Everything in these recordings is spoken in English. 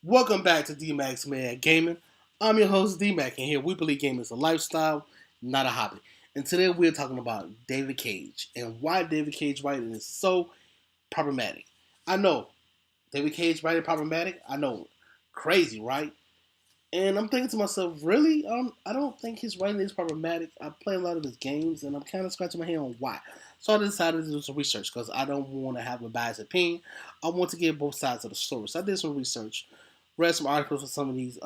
Welcome back to Dmac Mad Gaming. I'm your host Dmac, and here we believe gaming is a lifestyle, not a hobby. And today we're talking about David Cage and why David Cage writing is so problematic. I know David Cage writing problematic. I know, crazy, right? And I'm thinking to myself, really? I don't think his writing is problematic. I play a lot of his games, and I'm kind of scratching my head on why. So I decided to do some research because I don't want to have a biased opinion. I want to get both sides of the story. So I did some research, read some articles from some of these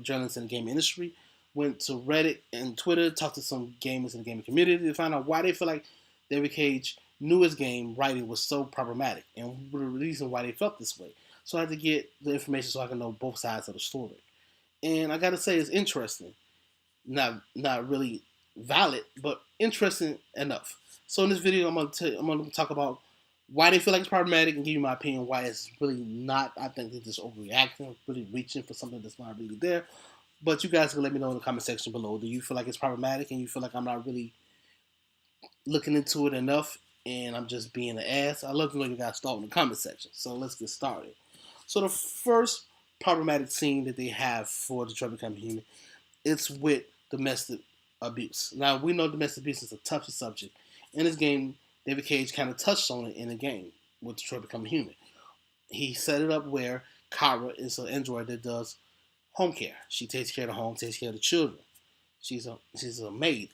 journalists in the gaming industry, went to Reddit and Twitter, talked to some gamers in the gaming community to find out why they feel like David Cage knew his game writing was so problematic and the reason why they felt this way. So I had to get the information so I can know both sides of the story. And I gotta say, it's interesting. Not really valid, but interesting enough. So in this video, I'm gonna talk about why they feel like it's problematic and give you my opinion why it's really not. I think they're just overreacting, really reaching for something that's not really there. But you guys can let me know in the comment section below. Do you feel like it's problematic and you feel like I'm not really looking into it enough and I'm just being an ass? I'd love to know your guys' thought in the comment section. So let's get started. So the first problematic scene that they have for Detroit Become Human, it's with domestic abuse. Now we know domestic abuse is a touchy subject. In this game, David Cage kind of touched on it in the game with Detroit Become Human. He set it up where Kara is an android that does home care. She takes care of the home, takes care of the children. She's a maid,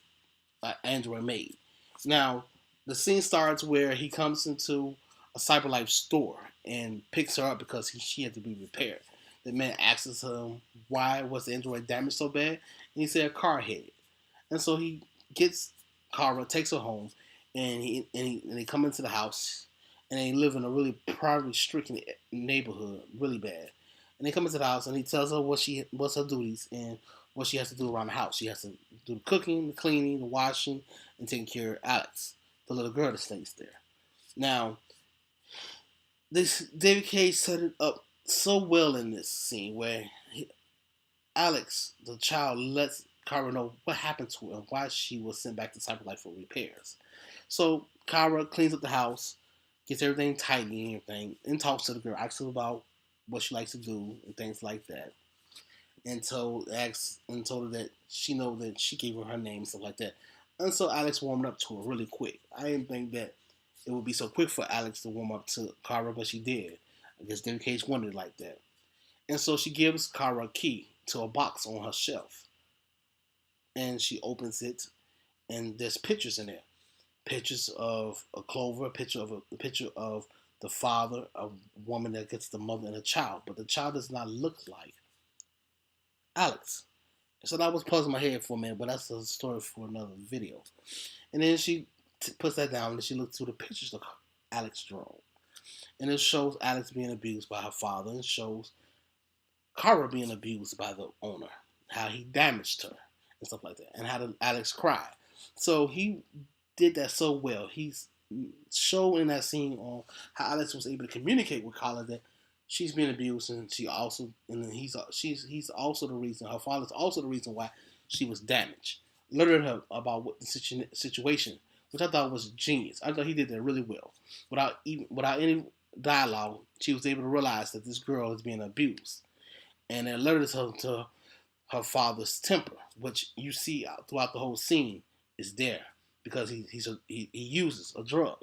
an android maid. Now the scene starts where he comes into a CyberLife store and picks her up because she had to be repaired. The man asks him why was the android damaged so bad, and he said a car hit it. And so he gets Kara, takes her home, and they come into the house, and they live in a really poverty-stricken neighborhood, really bad. And they come into the house, and he tells her what's her duties and what she has to do around the house. She has to do the cooking, the cleaning, the washing, and taking care of Alex, the little girl that stays there. Now, this David Cage set it up so well in this scene where Alex, the child, lets Kara know what happened to her and why she was sent back to CyberLife for repairs. So Kara cleans up the house, gets everything tidy and everything, and talks to the girl, asks her about what she likes to do and things like that. And told her that she know that she gave her name and stuff like that. And so Alex warmed up to her really quick. I didn't think that it would be so quick for Alex to warm up to Kara, but she did. I guess David Cage wanted it like that. And so she gives Kara a key to a box on her shelf. And she opens it, and there's pictures in there. Pictures of a Clover, a picture of the father, a woman that gets the mother and a child. But the child does not look like Alex. So that was puzzling my head for a minute, but that's a story for another video. And then she puts that down, and she looks through the pictures of Alex drawn. And it shows Alex being abused by her father, and shows Kara being abused by the owner, how he damaged her and stuff like that, and how Alex cried. So he did that so well. He's showing in that scene on how Alex was able to communicate with Kara that she's being abused, and he's also the reason. Her father's also the reason why she was damaged. Learned her about what the situation, which I thought was genius. I thought he did that really well, without any dialogue. She was able to realize that this girl is being abused, and it alerted her to her father's temper, which you see throughout the whole scene is there because he uses a drug.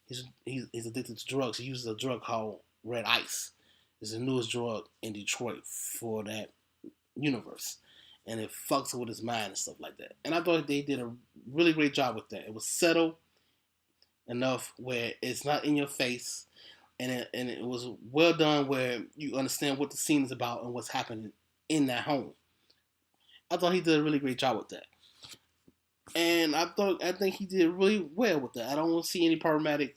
He's addicted to drugs. He uses a drug called Red Ice. It's the newest drug in Detroit for that universe, and it fucks with his mind and stuff like that. And I thought they did a really great job with that. It was subtle enough where it's not in your face, and it was well done where you understand what the scene is about and what's happening in that home. I thought he did a really great job with that, and I think he did really well with that. I don't see any problematic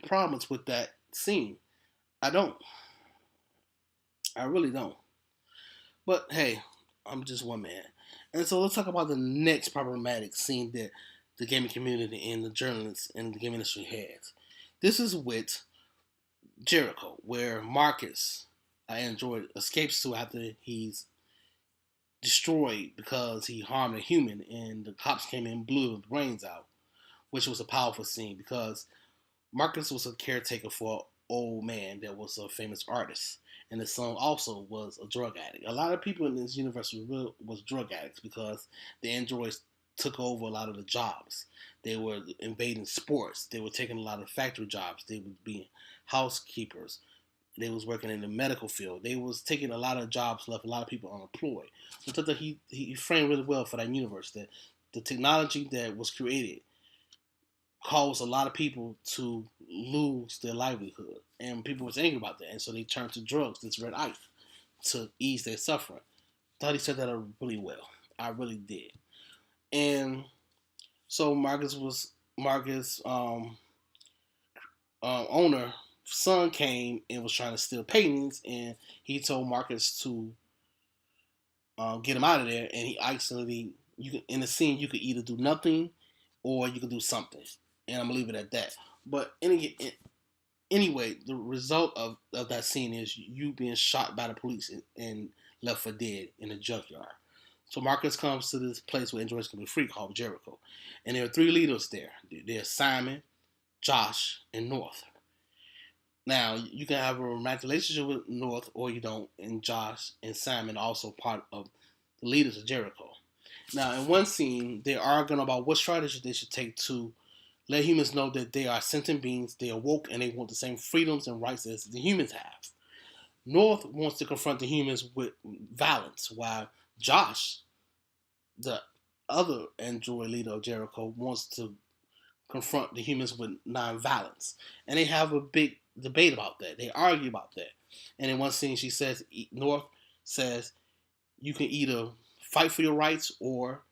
problems with that scene. I don't. I really don't. But hey, I'm just one man. And so let's talk about the next problematic scene that the gaming community and the journalists and the gaming industry has. This is with Jericho, where Marcus, an android, escapes to after he's destroyed because he harmed a human, and the cops came in and blew his brains out, which was a powerful scene because Marcus was a caretaker for old man that was a famous artist, and his son also was a drug addict. A lot of people in this universe was drug addicts because the androids took over a lot of the jobs. They were invading sports. They were taking a lot of factory jobs. They were being housekeepers. They was working in the medical field. They was taking a lot of jobs, left a lot of people unemployed. I thought that he framed really well for that universe, that the technology that was created caused a lot of people to lose their livelihood, and people was angry about that, and so they turned to drugs, this red ice, to ease their suffering. Thought he said that really well. I really did. And so Marcus owner son came and was trying to steal paintings, and he told Marcus to get him out of there. And he accidentally, in the scene, you could either do nothing or you could do something, and I'm gonna leave it at that. But anyway, the result of that scene is you being shot by the police and left for dead in a junkyard. So Marcus comes to this place where androids can be free called Jericho. And there are three leaders there. There's Simon, Josh, and North. Now, you can have a romantic relationship with North or you don't, and Josh and Simon are also part of the leaders of Jericho. Now, in one scene, they're arguing about what strategy they should take to let humans know that they are sentient beings, they are woke, and they want the same freedoms and rights as the humans have. North wants to confront the humans with violence, while Josh, the other android leader of Jericho, wants to confront the humans with non-violence. And they have a big debate about that. They argue about that. And in one scene, North says, you can either fight for your rights, or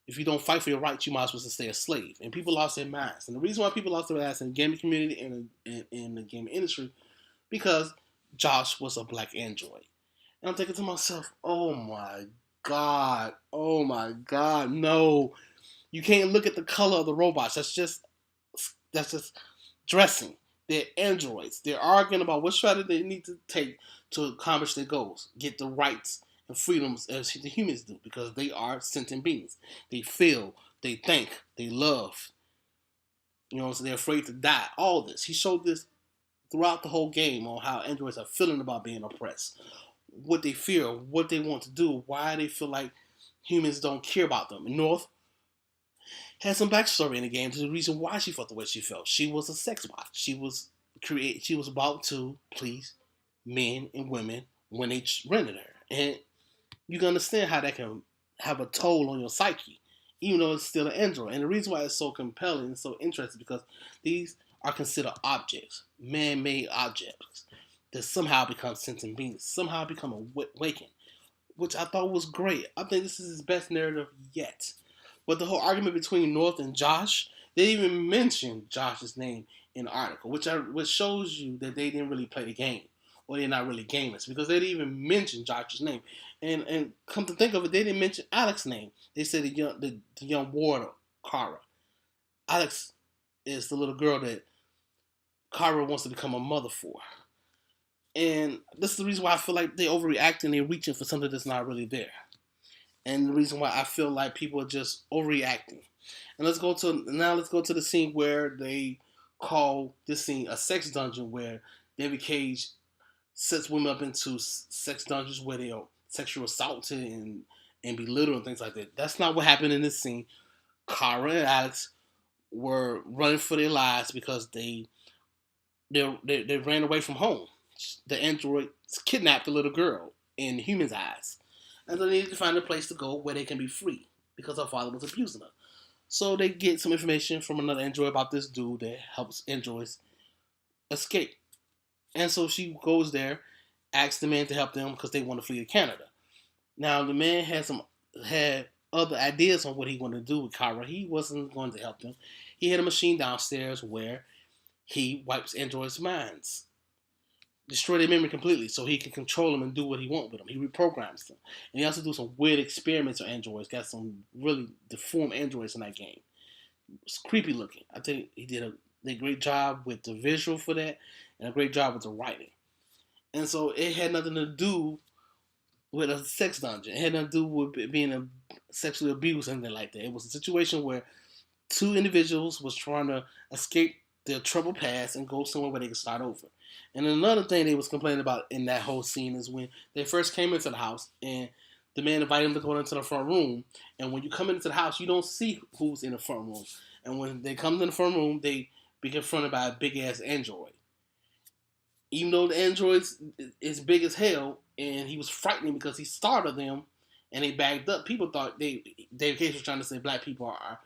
if you don't fight for your rights, you might as well stay a slave. And people lost their minds. And the reason why people lost their minds in the gaming community and in the gaming industry, because Josh was a black android. And I'm thinking to myself, oh my God, no. You can't look at the color of the robots. That's just dressing. They're androids. They're arguing about what strategy they need to take to accomplish their goals, get the rights and freedoms as the humans do, because they are sentient beings. They feel, they think, they love. So they're afraid to die. All this. He showed this throughout the whole game on how androids are feeling about being oppressed, what they fear, what they want to do, why they feel like humans don't care about them. And North had some backstory in the game to the reason why she felt the way she felt. She was a sex bot. She was about to please men and women when they rented her. And you can understand how that can have a toll on your psyche, even though it's still an android. And the reason why it's so compelling and so interesting is because these are considered objects, man-made objects, that somehow become sentient beings, somehow become awakened, which I thought was great. I think this is his best narrative yet. But the whole argument between North and Josh, they even mentioned Josh's name in the article, which shows you that they didn't really play the game, or they're not really gamers, because they didn't even mention Josh's name. And come to think of it, they didn't mention Alex's name. They said the young warder, Kara. Alex is the little girl that Kara wants to become a mother for. And this is the reason why I feel like they're overreacting. They're reaching for something that's not really there. And the reason why I feel like people are just overreacting. And let's go to the scene where they call this scene a sex dungeon, where David Cage sets women up into sex dungeons where they are sexual assaulted and belittled and things like that. That's not what happened in this scene. Kara and Alex were running for their lives because they ran away from home. The androids kidnapped the little girl in humans' eyes. And they needed to find a place to go where they can be free because her father was abusing her. So they get some information from another android about this dude that helps androids escape. And so she goes there, asks the man to help them because they want to flee to Canada. Now the man had other ideas on what he wanted to do with Kara. He wasn't going to help them. He had a machine downstairs where he wipes androids' minds, destroy their memory completely, so he can control them and do what he wants with them. He reprograms them. And he also do some weird experiments on androids. Got some really deformed androids in that game. It's creepy looking. I think he did a great job with the visual for that, and a great job with the writing. And so it had nothing to do with a sex dungeon. It had nothing to do with being sexually abused or anything like that. It was a situation where two individuals was trying to escape their troubled past and go somewhere where they could start over. And another thing they was complaining about in that whole scene is when they first came into the house and the man invited them to go into the front room. And when you come into the house, you don't see who's in the front room. And when they come to the front room, they be confronted by a big ass android. Even though the android is big as hell, and he was frightening because he startled them, and they backed up. People thought David Cage was trying to say black people are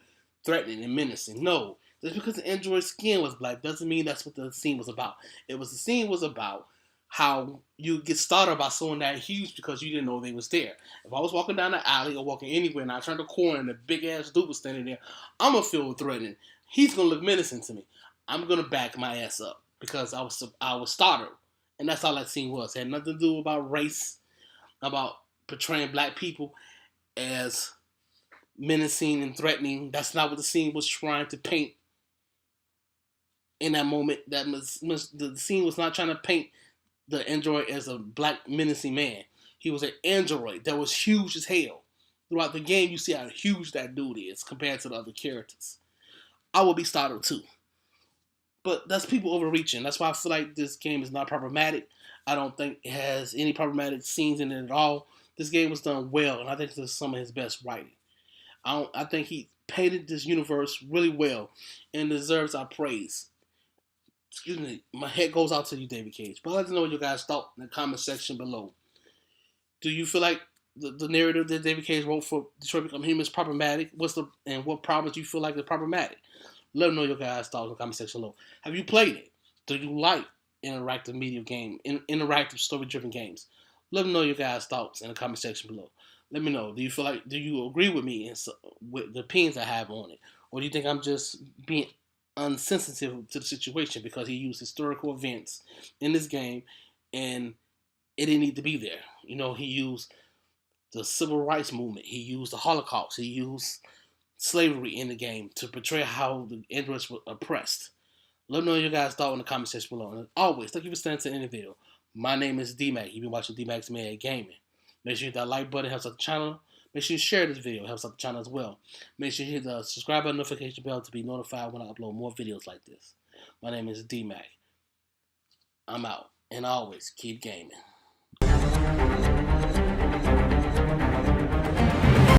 threatening and menacing. No, just because the android's skin was black doesn't mean that's what the scene was about. The scene was about how you get startled by someone that huge because you didn't know they was there. If I was walking down the alley or walking anywhere and I turned the corner and a big ass dude was standing there, I'm gonna feel threatening. He's gonna look menacing to me. I'm gonna back my ass up because I was startled, and that's all that scene was. It had nothing to do about race, about portraying black people as menacing and threatening. That's not what the scene was trying to paint in that moment. The scene was not trying to paint the android as a black menacing man. He was an android that was huge as hell. Throughout the game, you see how huge that dude is compared to the other characters. I will be startled too. But that's people overreaching. That's why I feel like this game is not problematic. I don't think it has any problematic scenes in it at all. This game was done well, and I think this is some of his best writing. I think he painted this universe really well and deserves our praise. Excuse me, my head goes out to you, David Cage. But let us know what you guys thought in the comment section below. Do you feel like the narrative that David Cage wrote for Detroit Become Human is problematic? What problems you feel like are problematic? Let me know your guys' thoughts in the comment section below. Have you played it? Do you like interactive interactive story-driven games? Let me know your guys' thoughts in the comment section below. Let me know. Do you agree with me with the opinions I have on it? Or do you think I'm just being unsensitive to the situation because he used historical events in this game and it didn't need to be there? He used the civil rights movement. He used the Holocaust. He used slavery in the game to portray how the androids were oppressed. Let me know your guys' thoughts in the comment section below. And as always, thank you for staying to the end of the video. My name is Dmac. You've been watching Dmac's Mad Gaming. Make sure you hit that like button, helps out the channel. Make sure you share this video, helps out the channel as well. Make sure you hit the subscribe button, notification bell to be notified when I upload more videos like this. My name is Dmac. I'm out. And always keep gaming.